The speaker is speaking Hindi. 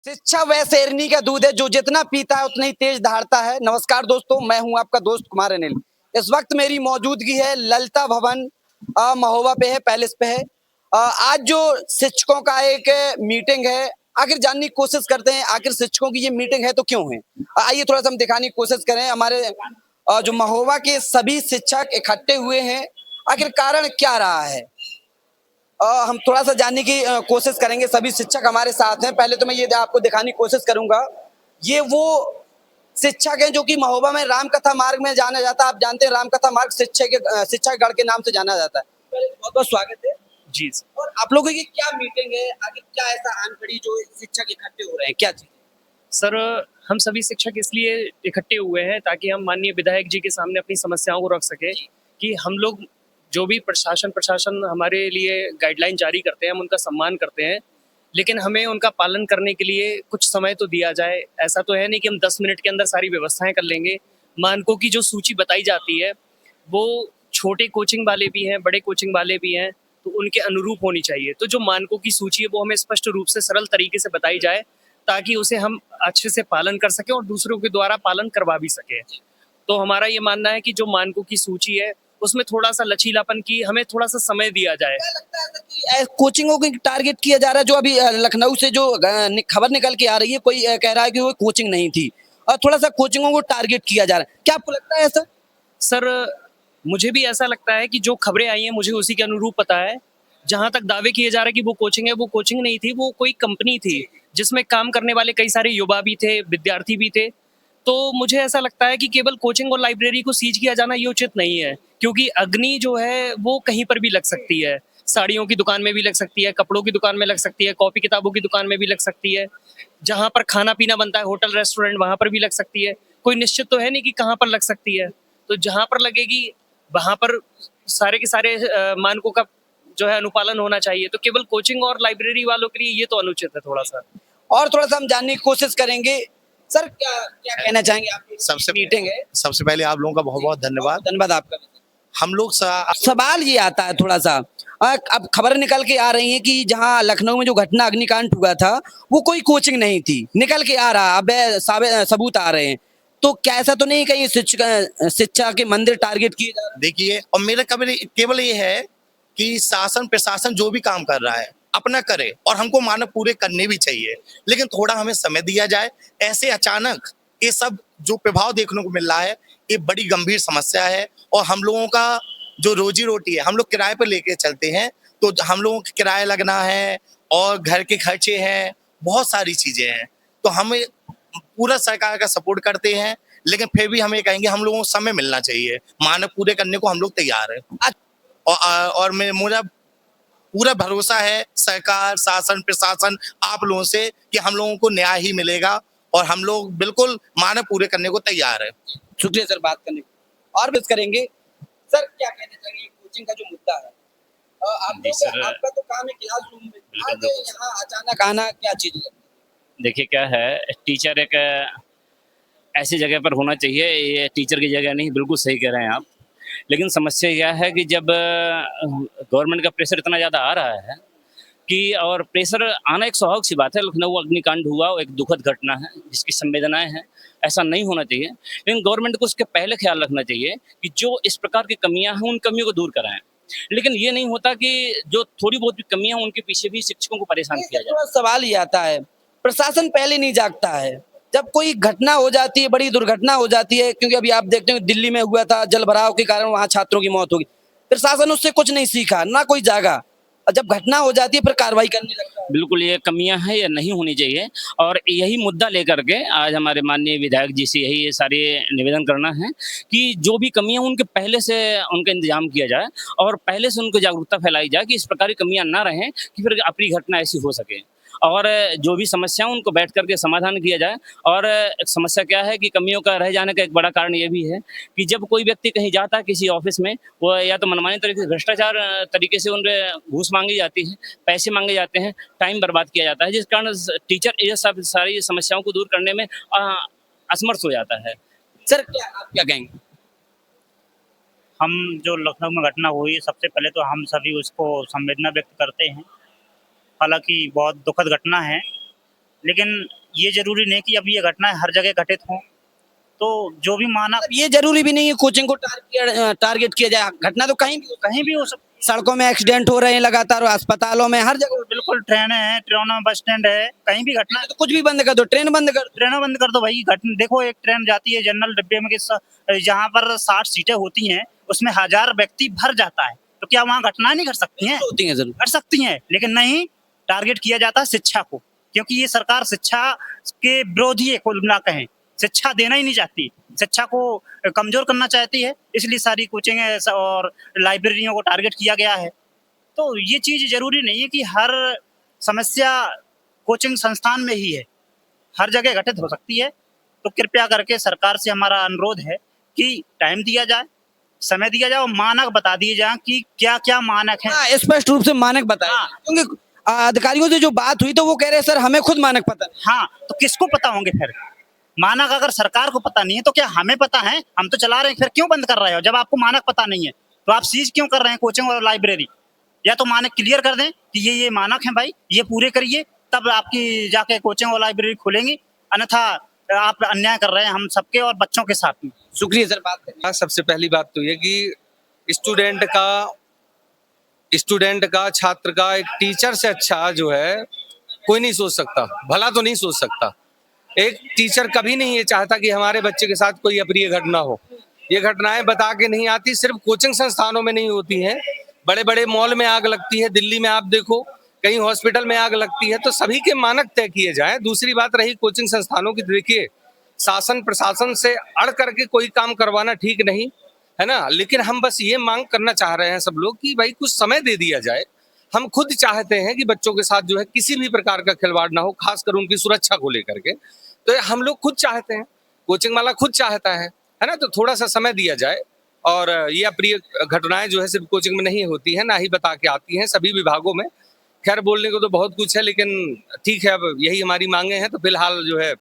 शिक्षा वह शेरनी का दूध है जो जितना पीता है उतना ही तेज दहाड़ता है। नमस्कार दोस्तों, मैं हूं आपका दोस्त कुमार अनिल। इस वक्त मेरी मौजूदगी है ललिता भवन महोबा पे है, पैलेस पे है। आज जो शिक्षकों का एक मीटिंग है, आखिर जानने की कोशिश करते हैं आखिर शिक्षकों की ये मीटिंग है तो क्यों है। आइए थोड़ा सा हम दिखाने की कोशिश करें। हमारे जो महोबा के सभी शिक्षक इकट्ठे हुए हैं, आखिर कारण क्या रहा है हम थोड़ा सा जानने की कोशिश करेंगे। सभी शिक्षक हमारे साथ हैं। पहले तो मैं ये आपको दिखाने की कोशिश करूंगा, ये वो शिक्षक हैं जो कि महोबा में रामकथा मार्ग में जाना जाता है। आप जानते हैं रामकथा मार्ग शिक्षा गढ़ के नाम से जाना जाता है। बहुत बहुत स्वागत है जी और आप लोगों की क्या मीटिंग है, आगे क्या ऐसा आन पड़ी जो शिक्षक इकट्ठे हो रहे हैं, क्या चीज? सर, हम सभी शिक्षक इसलिए इकट्ठे हुए हैं ताकि हम माननीय विधायक जी के सामने अपनी समस्याओं को रख सके कि हम लोग जो भी प्रशासन हमारे लिए गाइडलाइन जारी करते हैं, हम उनका सम्मान करते हैं, लेकिन हमें उनका पालन करने के लिए कुछ समय तो दिया जाए। ऐसा तो है नहीं कि हम 10 मिनट के अंदर सारी व्यवस्थाएं कर लेंगे। मानकों की जो सूची बताई जाती है वो छोटे कोचिंग वाले भी हैं, बड़े कोचिंग वाले भी हैं, तो उनके अनुरूप होनी चाहिए। तो जो मानकों की सूची है वो हमें स्पष्ट रूप से सरल तरीके से बताई जाए ताकि उसे हम अच्छे से पालन कर सकें और दूसरों के द्वारा पालन करवा भी सकें। तो हमारा ये मानना है कि जो मानकों की सूची है उसमें थोड़ा सा लचीलापन की हमें थोड़ा सा समय दिया जाए। क्या लगता है कि कोचिंगों को टारगेट किया जा रहा है? जो अभी लखनऊ से जो खबर निकल के आ रही है, कोई कह रहा है कि वो कोचिंग नहीं थी और थोड़ा सा कोचिंगों को टारगेट किया जा रहा है। क्या आपको लगता है ऐसा? सर, मुझे भी ऐसा लगता है कि जो खबरें आई हैं मुझे उसी के अनुरूप पता है। जहाँ तक दावे किए जा रहे हैं कि वो कोचिंग है, वो कोचिंग नहीं थी, वो कोई कंपनी थी जिसमें काम करने वाले कई सारे युवा भी थे, विद्यार्थी भी थे। तो मुझे ऐसा लगता है कि केवल कोचिंग और लाइब्रेरी को सीज किया जाना ये उचित नहीं है, क्योंकि अग्नि जो है वो कहीं पर भी लग सकती है। साड़ियों की दुकान में भी लग सकती है, कपड़ों की दुकान में लग सकती है, कॉपी किताबों की दुकान में भी लग सकती है। जहाँ पर खाना पीना बनता है, होटल रेस्टोरेंट, वहाँ पर भी लग सकती है। कोई निश्चित तो है नहीं कि कहाँ पर लग सकती है। तो जहाँ पर लगेगी वहाँ पर सारे के सारे मानकों का जो है अनुपालन होना चाहिए। तो केवल कोचिंग और लाइब्रेरी वालों के लिए ये तो अनुचित है थोड़ा सा। और थोड़ा सा हम जानने की कोशिश करेंगे। सर, क्या क्या कहना चाहेंगे? आपकी सबसे मीटिंग है। सबसे पहले आप लोगों का बहुत बहुत धन्यवाद। धन्यवाद आपका। हम लोग सवाल ये आता है थोड़ा सा, अब खबर निकल के आ रही है कि जहां लखनऊ में जो घटना अग्निकांड हुआ था वो कोई कोचिंग नहीं थी, निकल के आ रहा, अब सबूत आ रहे हैं। तो क्या ऐसा तो नहीं कहीं शिक्षा शिक्षा के मंदिर टारगेट किए जा रहे देखिए, और मेरा केवल ये है कि शासन प्रशासन जो भी काम कर रहा है अपना करे और हमको मानक पूरे करने भी चाहिए, लेकिन थोड़ा हमें समय दिया जाए। ऐसे अचानक ये सब जो प्रभाव देखने को मिल रहा है, ये बड़ी गंभीर समस्या है और हम लोगों का जो रोजी रोटी है, हम लोग किराए पर लेके चलते हैं, तो हम लोगों का किराया लगना है और घर के खर्चे हैं, बहुत सारी चीजें हैं। तो हमें पूरा सरकार का सपोर्ट करते हैं, लेकिन फिर भी हम ये कहेंगे हम लोगों को समय मिलना चाहिए। मानक पूरे करने को हम लोग तैयार हैं और मुझे पूरा भरोसा है सरकार, शासन, प्रशासन, आप लोगों से कि हम लोगों को न्याय ही मिलेगा और हम लोग बिल्कुल मानक पूरे करने को तैयार है। शुक्रिया सर बात करने को। और बात करेंगे। सर, क्या कहना चाहेंगे कोचिंग का जो मुद्दा है? आपका तो काम है क्लासरूम में, आज यहाँ अचानक आना क्या चीज है? देखिए क्या है, टीचर एक ऐसी जगह पर होना चाहिए, ये टीचर की जगह नहीं, बिल्कुल सही कह रहे हैं आप। लेकिन समस्या क्या है कि जब गवर्नमेंट का प्रेशर इतना ज़्यादा आ रहा है कि और प्रेशर आना एक स्वाभाविक सी बात है। लखनऊ अग्निकांड हुआ, वो एक दुखद घटना है जिसकी संवेदनाएं हैं, ऐसा नहीं होना चाहिए। लेकिन गवर्नमेंट को उसके पहले ख्याल रखना चाहिए कि जो इस प्रकार की कमियां हैं उन कमियों को दूर कराएं। लेकिन ये नहीं होता कि जो थोड़ी बहुत भी कमियां हैं उनके पीछे भी शिक्षकों को परेशान किया जाए। थोड़ा सवाल ये आता है, प्रशासन पहले नहीं जागता है जब कोई घटना हो जाती है, बड़ी दुर्घटना हो जाती है? क्योंकि अभी आप देखते हैं दिल्ली में हुआ था, जल भराव के कारण वहां छात्रों की मौत होगी। प्रशासन उससे कुछ नहीं सीखा, ना कोई जागा, और जब घटना हो जाती है फिर कार्रवाई करने लगता है। बिल्कुल ये कमियां हैं, ये नहीं होनी चाहिए और यही मुद्दा लेकर के आज हमारे माननीय विधायक जी से यही सारे निवेदन करना है कि जो भी कमियां उनके पहले से उनका इंतजाम किया जाए और पहले से उनको जागरूकता फैलाई जाए कि इस प्रकार की कमियां ना रहें कि फिर अपनी घटना ऐसी हो सके। और जो भी समस्या है उनको बैठ करके समाधान किया जाए। और एक समस्या क्या है कि कमियों का रह जाने का एक बड़ा कारण ये भी है कि जब कोई व्यक्ति कहीं जाता है किसी ऑफिस में, वो या तो मनमानी तरीके से भ्रष्टाचार तरीके से उनसे घूस मांगी जाती है, पैसे मांगे जाते हैं, टाइम बर्बाद किया जाता है, जिस कारण टीचर ये सब सारी समस्याओं को दूर करने में असमर्थ हो जाता है। सर, क्या आप क्या कहेंगे? हम जो लखनऊ में घटना हुई, सबसे पहले तो हम सभी उसको संवेदना व्यक्त करते हैं। हालांकि बहुत दुखद घटना है लेकिन ये जरूरी नहीं कि अब ये घटनाएं हर जगह घटित हों। तो जो भी मानक ये जरूरी भी नहीं है कोचिंग को टारगेट किया जाए, घटना तो कहीं भी हो, कहीं भी हो सकती सड़कों में एक्सीडेंट हो रहे हैं लगातार, अस्पतालों में, हर जगह। है। बिल्कुल ट्रेनें हैं, ट्रेनों में बस स्टैंड है, कहीं भी घटना तो कुछ भी बंद कर दो, ट्रेन बंद कर दो। ट्रेनें बंद कर दो भाई। घटना देखो, एक ट्रेन जाती है जनरल डिब्बे में जहाँ पर 60 सीटें होती हैं, उसमें 1000 व्यक्ति भर जाता है, तो क्या वहाँ घटनाएं नहीं घट सकती हैं? होती है जरूर। कर सकती हैं, लेकिन नहीं, टारगेट किया जाता है शिक्षा को, क्योंकि ये सरकार शिक्षा के विरोधी है। कुल मिला कहें, शिक्षा देना ही नहीं चाहती, शिक्षा को कमजोर करना चाहती है, इसलिए सारी कोचिंग और लाइब्रेरियों को टारगेट किया गया है। तो ये चीज जरूरी नहीं है कि हर समस्या कोचिंग संस्थान में ही है, हर जगह घटित हो सकती है। तो कृपया करके सरकार से हमारा अनुरोध है कि टाइम दिया जाए, समय दिया जाए और मानक बता दिए जाए कि क्या क्या मानक हैं। हाँ, स्पष्ट रूप से मानक बताए, हाँ। क्योंकि अधिकारियों से जो बात हुई तो वो कह रहे हैं सर हमें खुद मानक पता नहीं। हाँ, तो किसको पता होंगे फिर? मानक अगर सरकार को पता नहीं है तो क्या हमें पता है? हम तो चला रहे हैं, फिर क्यों बंद कर रहे हो? जब आपको मानक पता नहीं है तो आप सीज क्यों कर रहे हैं कोचिंग और लाइब्रेरी? या तो मानक क्लियर कर दें कि ये मानक हैं भाई, ये पूरे करिए, तब आपकी जाके कोचिंग और लाइब्रेरी खुलेंगी, अन्यथा आप अन्याय कर रहे हैं हम सबके और बच्चों के साथ में। शुक्रिया सर, बात करने। हाँ, सबसे पहली बात तो ये कि स्टूडेंट का छात्र का एक टीचर से अच्छा जो है कोई नहीं सोच सकता, भला तो नहीं सोच सकता। एक टीचर कभी नहीं ये चाहता कि हमारे बच्चे के साथ कोई अप्रिय घटना हो। ये घटनाएं बता के नहीं आती, सिर्फ कोचिंग संस्थानों में नहीं होती हैं, बड़े बड़े मॉल में आग लगती है, दिल्ली में आप देखो, कहीं हॉस्पिटल में आग लगती है। तो सभी के मानक तय किए जाएं। दूसरी बात रही कोचिंग संस्थानों की, देखिए शासन प्रशासन से अड़ करके कोई काम करवाना ठीक नहीं है ना, लेकिन हम बस ये मांग करना चाह रहे हैं सब लोग कि भाई कुछ समय दे दिया जाए। हम खुद चाहते हैं कि बच्चों के साथ जो है किसी भी प्रकार का खिलवाड़ ना हो, खासकर उनकी सुरक्षा को लेकर के। तो हम लोग खुद चाहते हैं, कोचिंग वाला खुद चाहता है ना, तो थोड़ा सा समय दिया जाए। और ये अप्रिय घटनाएं जो है सिर्फ कोचिंग में नहीं होती है, ना ही बता के आती हैं, सभी विभागों में। खैर बोलने को तो बहुत कुछ है, लेकिन ठीक है, अब यही हमारी मांगे हैं, तो फिलहाल जो है